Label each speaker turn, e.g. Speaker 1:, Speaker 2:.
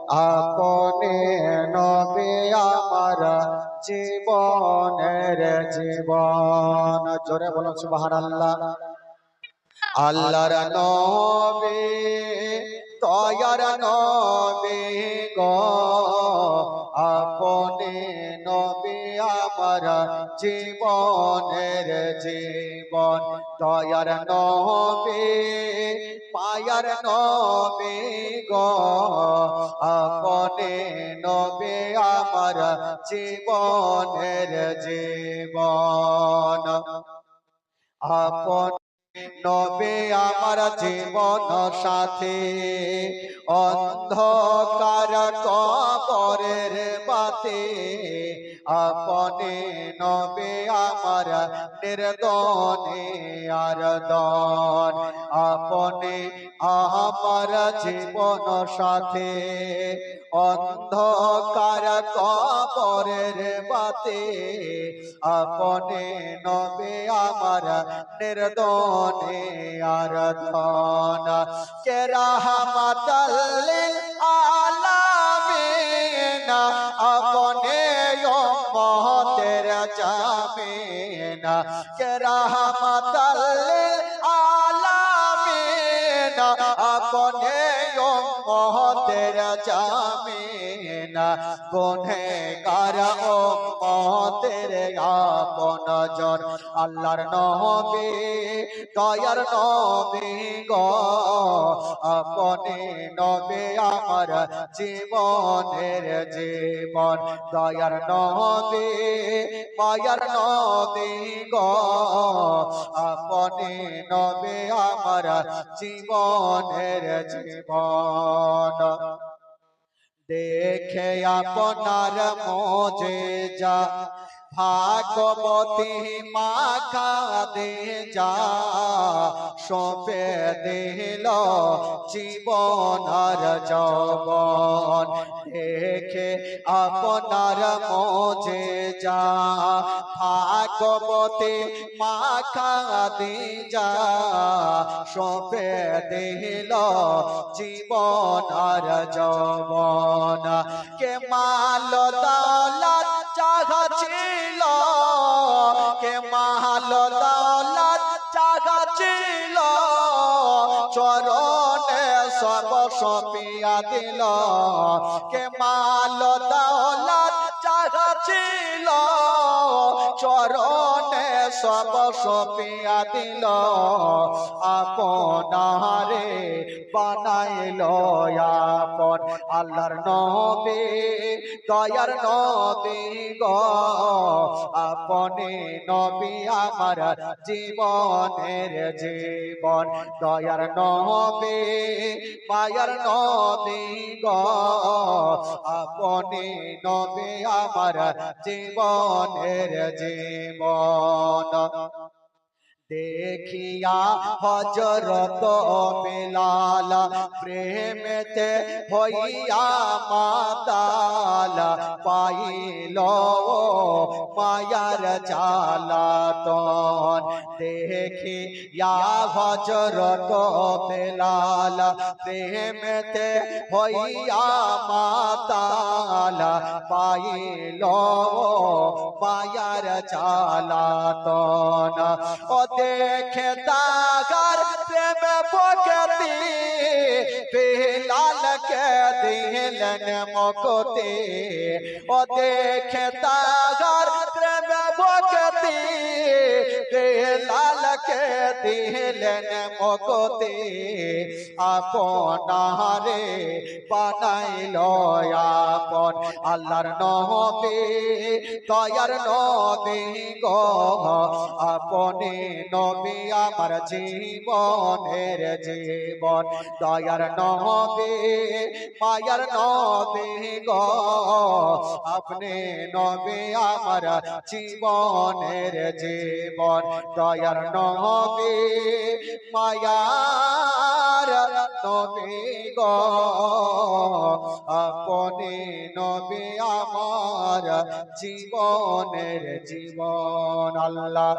Speaker 1: আপনি নবী আমার জীবনের জীবন। জোরে বলুন সুবহানাল্লাহ। আল্লাহর নবী দয়ার নবী গো, আপনি নবী আমার জীবনের জীবন। দয়ার নবী মায়ার নবী গো, আপনি নবী আমার জীবনের জীবন। আপন নবী আমার জীবন সাথী, অন্ধকার কবরের বাতি। আপনি নবী আমার নির্দনে আর দন। আপনি আমার জীবন সাথী, অন্ধকার কবরের বাতি। আপনি নবী আমার নির্দনে আর ধন। কে রাহমাতাল লিল আলামিন, আপনি উম্মতের জামিন। কে রাহমাতাল লিল আলামিন, আপনি উম্মতের জামিন। গুনহগার উম্মতের আপন জন। আল্লাহর নবী দয়ার নবী গো, আপনি নবী আমার জীবনের জীবন। দয়ার নবী মায়ার নবী গো, আপনি নবী আমার জীবনের জীবন। দেখে আপনার মুজিজা ভাগবতী মা কাঁদে যা, সঁপে দিল জীবন আর যৌবন। দেখে আপনার মুজিজা ভাগবতী মা কাঁদে যা, সঁপে দিল জীবন আর যৌবন। কে মাল দৌলত চাহা ছিল, কে মাল দৌলত চাহা ছিল, চরণে সব সপিয়া দিল। কে মাল দৌলত চাহা ছিল, চরণে সব সপিয়া দিল। আপনারে বানাইল আপন। আল্লাহর নবী দয়ার নবী গো, আপনি নবী আমার জীবনের জীবন। দয়ার নবী মায়ার নবী গো, আপনি নবী আমার জীবনের জীবন। দেখিয়া হযরত বেলাল প্রেমেতে হইয়া মাতাল, পাইল মায়ার জ্বালাতন। দেখিয়া হযরত বেলাল প্রেমেতে হইয়া মাতাল, পাইল মায়ার জ্বালাতন। ও দেখে তাগার প্রেম ভক্তি, বেলালকে দিলেন মুক্তি। ও দেখে তাগার প্রেম ভক্তি, বেলালকে দিলেন মুক্তি। আপনারে বানাইল আপন। আল্লাহর নবী দয়ার নবী গো, আপনি নবী আমার জীবনের জীবন। দয়ার নবী মায়ার নবী গো, আপনি নবী আমার জীবনের জীবন। দয়ার নবী মায়ার নবী গো, আপনি নবী আমার জীবনের জীবন। আল্লাহ